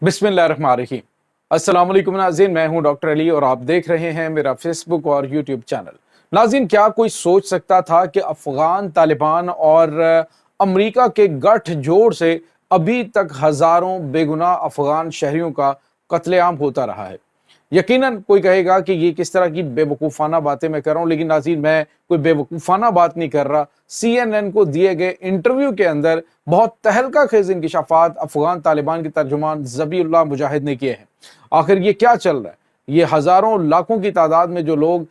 बिस्मिल्लाहिर्रहमानिर्रहीम। अस्सलाम वालेकुम नाज़रीन, मैं हूं डॉक्टर अली और आप देख रहे हैं मेरा फेसबुक और यूट्यूब चैनल। नाज़रीन, क्या कोई सोच सकता था कि अफ़गान तालिबान और अमेरिका के गठजोड़ से अभी तक हज़ारों बेगुनाह अफ़गान शहरियों का कत्लेआम होता रहा है। यकीनन कोई कहेगा कि ये किस तरह की बेवकूफ़ाना बातें मैं कर रहा हूँ, लेकिन नाज़रीन, मैं कोई बेवकूफ़ाना बात नहीं कर रहा। CNN को दिए गए इंटरव्यू के अंदर बहुत तहलका खेज़ इंकशाफात अफ़गान तालिबान के तर्जुमान ज़बीउल्लाह मुजाहिद ने किए हैं। आखिर ये क्या चल रहा है? ये हज़ारों लाखों की तादाद में जो लोग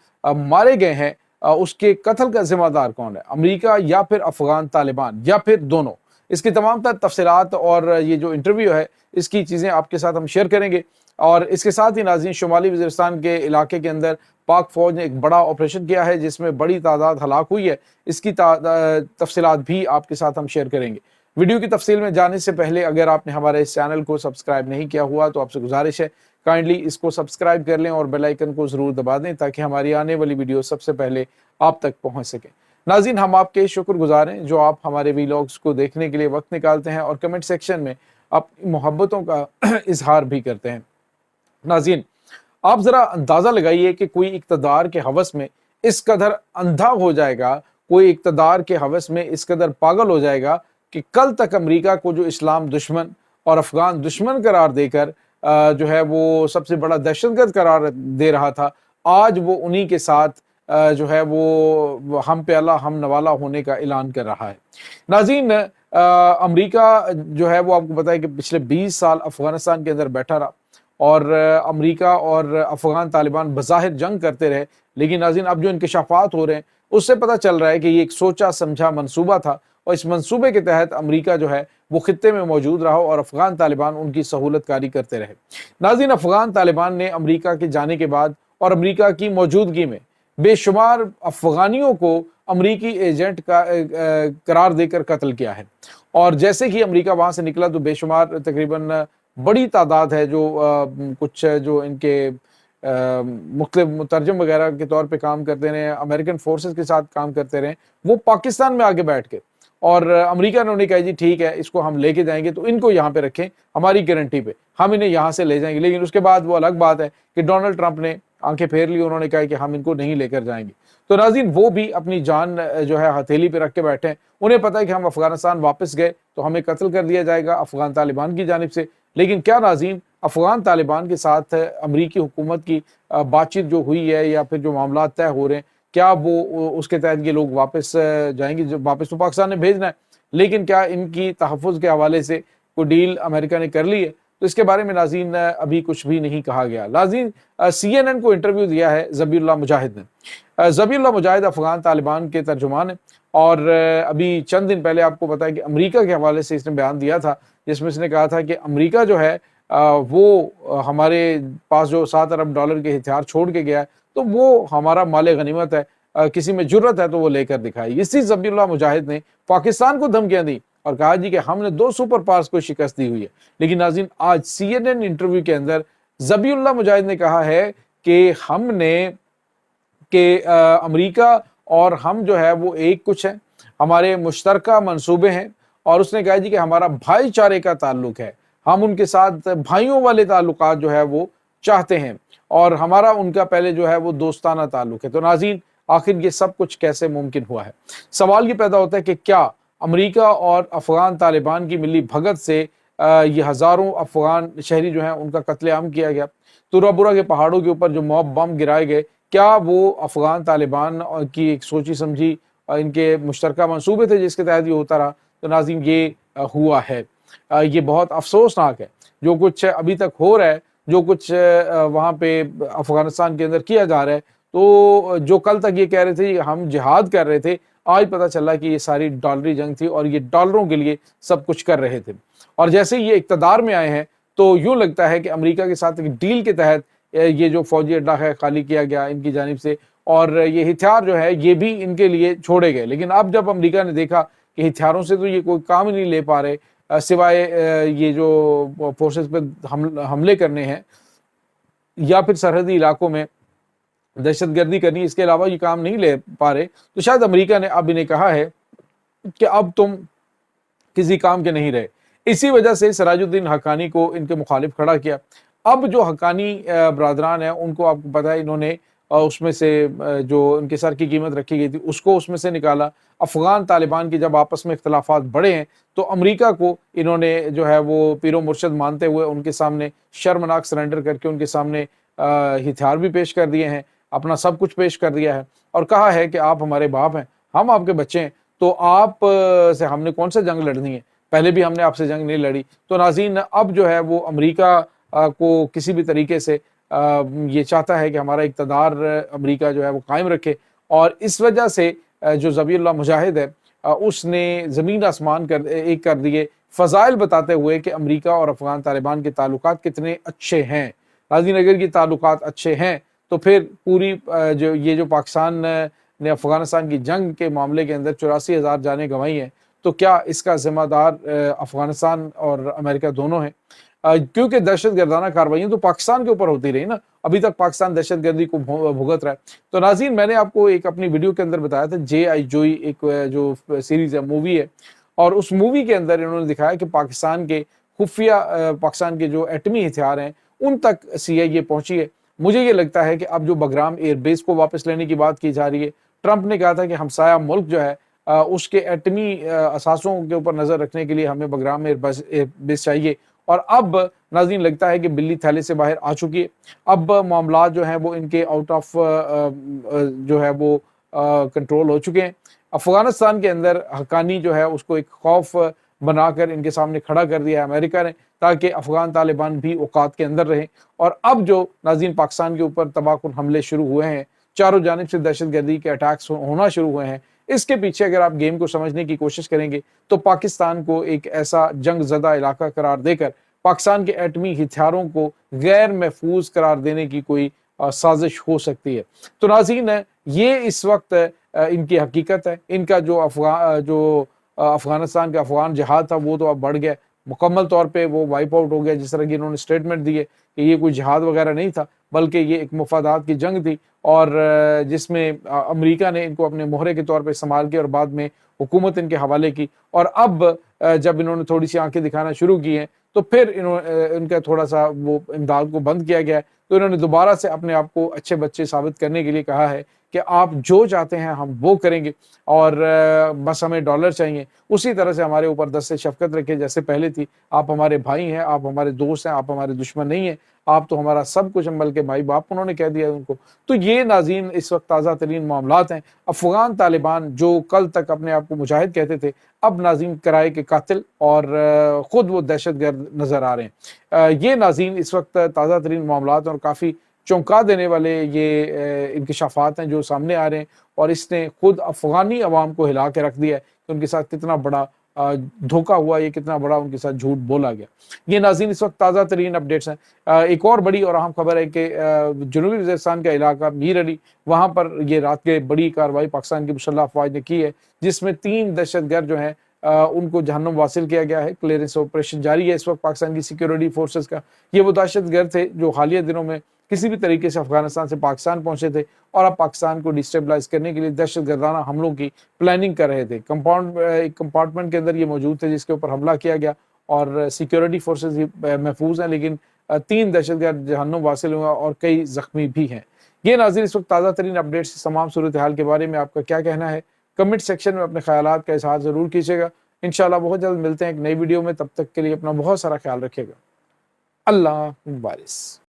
मारे गए हैं, उसके कत्ल का ज़िम्मेदार कौन है? अमेरिका या फिर अफ़गान तालिबान या फिर दोनों? इसकी तमाम तर तफ़सीलात और ये जो इंटरव्यू है, इसकी चीज़ें आपके साथ हम शेयर करेंगे। और इसके साथ ही नाज़रीन, शुमाली वज़ीरिस्तान के इलाके के अंदर पाक फ़ौज ने एक बड़ा ऑपरेशन किया है जिसमें बड़ी तादाद हलाक हुई है। इसकी तफ़सीलात भी आपके साथ हम शेयर करेंगे। वीडियो की तफसील में जाने से पहले अगर आपने हमारे इस चैनल को सब्सक्राइब नहीं किया हुआ तो आपसे गुजारिश है, काइंडली इसको सब्सक्राइब कर लें और बेल आइकन को ज़रूर दबा दें ताकि हमारी आने वाली वीडियो सबसे पहले आप तक पहुंच सके। नाज़रीन, हम आपके शुक्रगुजार हैं जो आप हमारे वीलॉग्स को देखने के लिए वक्त निकालते हैं और कमेंट सेक्शन में अपनी मोहब्बतों का इजहार भी करते हैं। नाज़रीन, आप ज़रा अंदाज़ा लगाइए कि कोई इक़्तिदार के हवस में इस कदर अंधा हो जाएगा, कोई इक़्तिदार के हवस में इस कदर पागल हो जाएगा कि कल तक अमेरिका को जो इस्लाम दुश्मन और अफ़गान दुश्मन करार देकर जो है वो सबसे बड़ा दहशतगर्द करार दे रहा था, आज वो उन्हीं के साथ जो है वो हम प्याला हम नवाला होने का ऐलान कर रहा है। नाज़रीन, अमेरिका जो है वो आपको पता है कि पिछले 20 साल अफ़गानिस्तान के अंदर बैठा रहा और अमेरिका और अफ़गान तालिबान बज़ाहिर जंग करते रहे, लेकिन नाज़रीन अब जो इंकशाफात हो रहे हैं उससे पता चल रहा है कि ये एक सोचा समझा मंसूबा था और इस मंसूबे के तहत अमेरिका जो है वो खित्ते में मौजूद रहा और अफ़गान तालिबान उनकी सहूलत कारी करते रहे। नाज़रीन, अफ़गान तालिबान ने अमेरिका के जाने के बाद और अमेरिका की मौजूदगी में बेशुमार अफ़गानियों को अमरीकी एजेंट का करार देकर कत्ल किया है और जैसे ही अमेरिका वहाँ से निकला तो बेशुमार तकरीबन बड़ी तादाद है जो कुछ जो इनके मुख्तलिफ मुतरजम वगैरह के तौर पे काम करते रहे, अमेरिकन फोर्सेस के साथ काम करते रहे, वो पाकिस्तान में आके बैठ के और अमेरिका ने उन्हें कहा जी ठीक है, इसको हम लेके जाएंगे तो इनको यहाँ पे रखें, हमारी गारंटी पे हम इन्हें यहाँ से ले जाएंगे। लेकिन उसके बाद वो अलग बात है कि डोनाल्ड ट्रंप ने आंखें फेर ली, उन्होंने कहा कि हम इनको नहीं लेकर जाएंगे। तो नाज़रीन, वो भी अपनी जान जो है हथेली पे रख के बैठे हैं। उन्हें पता है कि हम अफ़गानिस्तान वापस गए तो हमें कत्ल कर दिया जाएगा अफ़गान तालिबान की जानिब से। लेकिन क्या नाज़रीन, अफ़गान तालिबान के साथ अमरीकी हुकूमत की बातचीत जो हुई है या फिर जो मामला तय हो रहे हैं, क्या वो उसके तहत ये लोग वापस जाएंगे? जो वापस तो पाकिस्तान ने भेजना है, लेकिन क्या इनकी तहफ़्फ़ुज़ के हवाले से कोई डील अमेरिका ने कर ली है? तो इसके बारे में नाज़रीन अभी कुछ भी नहीं कहा गया। नाज़रीन, CNN को इंटरव्यू दिया है ज़बीउल्लाह मुजाहिद ने। ज़बीउल्लाह मुजाहिद अफ़गान तालिबान के तर्जुमान हैं और अभी चंद दिन पहले आपको पता है कि अमेरिका के हवाले से इसने बयान दिया था जिसमें इसने कहा था कि अमेरिका जो है वो हमारे पास जो $7 अरब के हथियार छोड़ के गया है तो वो हमारा माले गनीमत है, किसी में जुर्रत है तो वो लेकर दिखाए। इसी ज़बीउल्लाह मुजाहिद ने पाकिस्तान को धमकियां दी और कहा जी कि हमने 2 सुपर पावर्स को शिकस्त दी हुई है। लेकिन नाज़रीन, आज CNN इंटरव्यू के अंदर ज़बीउल्लाह मुजाहिद ने कहा है कि अमेरिका और हम जो है वो एक कुछ है, हमारे मुश्तरका मंसूबे हैं और उसने कहा जी कि हमारा भाईचारे का ताल्लुक है, हम उनके साथ भाइयों वाले ताल्लुकात जो है वो चाहते हैं और हमारा उनका पहले जो है वो दोस्ताना ताल्लुक है। तो नाज़रीन, आखिर ये सब कुछ कैसे मुमकिन हुआ है? सवाल ये पैदा होता है कि क्या अमेरिका और अफ़गान तालिबान की मिली भगत से ये हज़ारों अफ़गान शहरी जो हैं उनका कत्लेआम किया गया? तुराबुरा के पहाड़ों के ऊपर जो मॉब बम गिराए गए, क्या वो अफ़गान तालिबान की एक सोची समझी इनके मुश्तरका मंसूबे थे जिसके तहत ये होता रहा? तो नाज़रीन, ये हुआ है। ये बहुत अफसोसनाक है जो कुछ अभी तक हो रहा है, जो कुछ वहाँ पे अफ़गानिस्तान के अंदर किया जा रहा है। तो जो कल तक ये कह रहे थे हम जिहाद कर रहे थे, आज पता चला कि ये सारी डॉलरी जंग थी और ये डॉलरों के लिए सब कुछ कर रहे थे। और जैसे ही ये इक़्तिदार में आए हैं तो यूँ लगता है कि अमेरिका के साथ एक डील के तहत ये जो फौजी अड्डा है खाली किया गया इनकी जानिब से और ये हथियार जो है ये भी इनके लिए छोड़े गए। लेकिन अब जब अमेरिका ने देखा कि हथियारों से तो ये कोई काम ही नहीं ले पा रहे, सिवाय ये जो फोर्सेस पे हमले करने हैं या फिर सरहदी इलाकों में दहशतगर्दी करनी, इसके अलावा ये काम नहीं ले पा रहे, तो शायद अमेरिका ने अब इन्हें कहा है कि अब तुम किसी काम के नहीं रहे, इसी वजह से सिराजुद्दीन हक्कानी को इनके मुखालिफ खड़ा किया। अब जो हक्कानी बरादरान हैं उनको आपको पता है इन्होंने उसमें से जो उनके सर की कीमत रखी गई थी उसको उसमें से निकाला। अफ़गान तालिबान की जब आपस में इख्तिलाफ़ात बढ़े हैं तो अमेरिका को इन्होंने जो है वो पीरो मुर्शद मानते हुए उनके सामने शर्मनाक सरेंडर करके उनके सामने हथियार भी पेश कर दिए हैं, अपना सब कुछ पेश कर दिया है और कहा है कि आप हमारे बाप हैं, हम आपके बच्चे हैं, तो आप से हमने कौन सा जंग लड़नी है, पहले भी हमने आपसे जंग नहीं लड़ी। तो नाज़रीन अब जो है वो अमेरिका को किसी भी तरीके से ये चाहता है कि हमारा इक़्तिदार अमेरिका जो है वो कायम रखे और इस वजह से जो ज़बीहुल्लाह मुजाहिद है उसने ज़मीन आसमान एक कर दिए फ़ज़ाइल बताते हुए कि अमेरिका और अफ़गान तालिबान के ताल्लुकात कितने अच्छे हैं। नाज़रीन अगर ये ताल्लुकात अच्छे हैं तो फिर पूरी जो पाकिस्तान ने अफ़गानिस्तान की जंग के मामले के अंदर 84,000 जानें गंवाई हैं, तो क्या इसका ज़िम्मेदार अफ़गानिस्तान और अमेरिका दोनों हैं? क्योंकि दहशतगर्दाना कार्रवाइयाँ तो पाकिस्तान के ऊपर होती रही ना, अभी तक पाकिस्तान दहशतगर्दी को भुगत रहा है। तो नाज़रीन मैंने आपको एक अपनी वीडियो के अंदर बताया था J.I. जोई एक जो सीरीज़ है, मूवी है और उस मूवी के अंदर इन्होंने दिखाया कि पाकिस्तान के खुफिया पाकिस्तान के जो एटमी हथियार हैं उन तक CIA पहुंची है। मुझे ये लगता है कि अब जो बगराम एयरबेस को वापस लेने की बात की जा रही है, ट्रंप ने कहा था कि हमसाया मुल्क जो है उसके एटमी असासों के ऊपर नज़र रखने के लिए हमें बगराम एयरबेस चाहिए और अब नाज़रीन लगता है कि बिल्ली थैले से बाहर आ चुकी है। अब मामला जो हैं वो इनके आउट ऑफ जो है वो कंट्रोल हो चुके हैं। अफ़गानिस्तान के अंदर हक्कानी जो है उसको एक खौफ बनाकर इनके सामने खड़ा कर दिया है अमेरिका ने, ताकि अफ़गान तालिबान भी औकात के अंदर रहें। और अब जो नाज़रीन पाकिस्तान के ऊपर तबाहकुन हमले शुरू हुए हैं, चारों जानिब से दहशतगर्दी के अटैक्स होना शुरू हुए हैं, इसके पीछे अगर आप गेम को समझने की कोशिश करेंगे तो पाकिस्तान को एक ऐसा जंग ज़दा इलाका करार देकर पाकिस्तान के एटमी हथियारों को गैर महफूज करार देने की कोई साजिश हो सकती है। तो नाज़रीन ये इस वक्त इनकी हकीकत है। इनका जो अफ़गानिस्तान का अफ़गान जिहाद था वो तो अब बढ़ गया, मुकम्मल तौर पे वो वाइप आउट हो गया। जिस तरह की इन्होंने स्टेटमेंट दिए कि ये कोई जिहाद वगैरह नहीं था बल्कि ये एक मुफादात की जंग थी और जिसमें अमेरिका ने इनको अपने मोहरे के तौर पे इस्तेमाल किया और बाद में हुकूमत इनके हवाले की। और अब जब इन्होंने थोड़ी सी आंखें दिखाना शुरू की हैं तो फिर इनका थोड़ा सा वो इमदाद को बंद किया गया है। तो इन्होंने दोबारा से अपने आप को अच्छे बच्चे साबित करने के लिए कहा है कि आप जो चाहते हैं हम वो करेंगे और बस हमें डॉलर चाहिए। उसी तरह से हमारे ऊपर दस्ते शफ़क़त रखे जैसे पहले थी। आप हमारे भाई हैं, आप हमारे दोस्त हैं, आप हमारे दुश्मन नहीं हैं, आप तो हमारा सब कुछ हैं, बल्कि भाई बाप उन्होंने कह दिया उनको। तो ये नाज़रीन इस वक्त ताज़ा तरीन मामलात हैं। अफ़गान तालिबान जो कल तक अपने आप को मुजाहिद कहते थे, अब नाज़रीन किराए के कातिल और ख़ुद वो दहशतगर्द नज़र आ रहे हैं। ये नाज़रीन इस वक्त ताज़ा तरीन मामलात और काफ़ी चौंका देने वाले ये इंकशाफात हैं जो सामने आ रहे हैं और इसने खुद अफ़गानी अवाम को हिला के रख दिया है कि उनके साथ कितना बड़ा धोखा हुआ, ये कितना बड़ा उनके साथ झूठ बोला गया। ये नाज़रीन इस वक्त ताज़ा तरीन अपडेट्स हैं। एक और बड़ी और अहम खबर है कि जनूबी वज़ीरिस्तान का इलाका मीर अली, वहाँ पर ये रात के बड़ी कार्रवाई पाकिस्तान की मुसल्लह अफ़वाज ने की है जिसमें 3 दहशतगर्द जो हैं उनको जहन्नुम वासिल किया गया है। क्लियरेंस ऑपरेशन जारी है इस वक्त पाकिस्तान की सिक्योरिटी फोर्सेस का। ये वो दहशतगर्द थे जो हालिया दिनों में किसी भी तरीके से अफगानिस्तान से पाकिस्तान पहुंचे थे और अब पाकिस्तान को डिस्टेबलाइज करने के लिए दहशतगर्दाना हमलों की प्लानिंग कर रहे थे। एक कंपार्टमेंट के अंदर ये मौजूद थे जिसके ऊपर हमला किया गया और सिक्योरिटी फोर्सेस महफूज हैं, लेकिन 3 दहशतगर्द जहन्नुम वासिल हुआ और कई जख्मी भी हैं। ये नाज़रीन इस वक्त ताज़ा तरीन अपडेट्स तमाम सूरत हाल के बारे में आपका क्या कहना है, कमेंट सेक्शन में अपने ख्यालात का इज़हार ज़रूर कीजिएगा। इंशाल्लाह बहुत जल्द मिलते हैं एक नई वीडियो में, तब तक के लिए अपना बहुत सारा ख्याल रखिएगा। अल्लाह मुबारिक।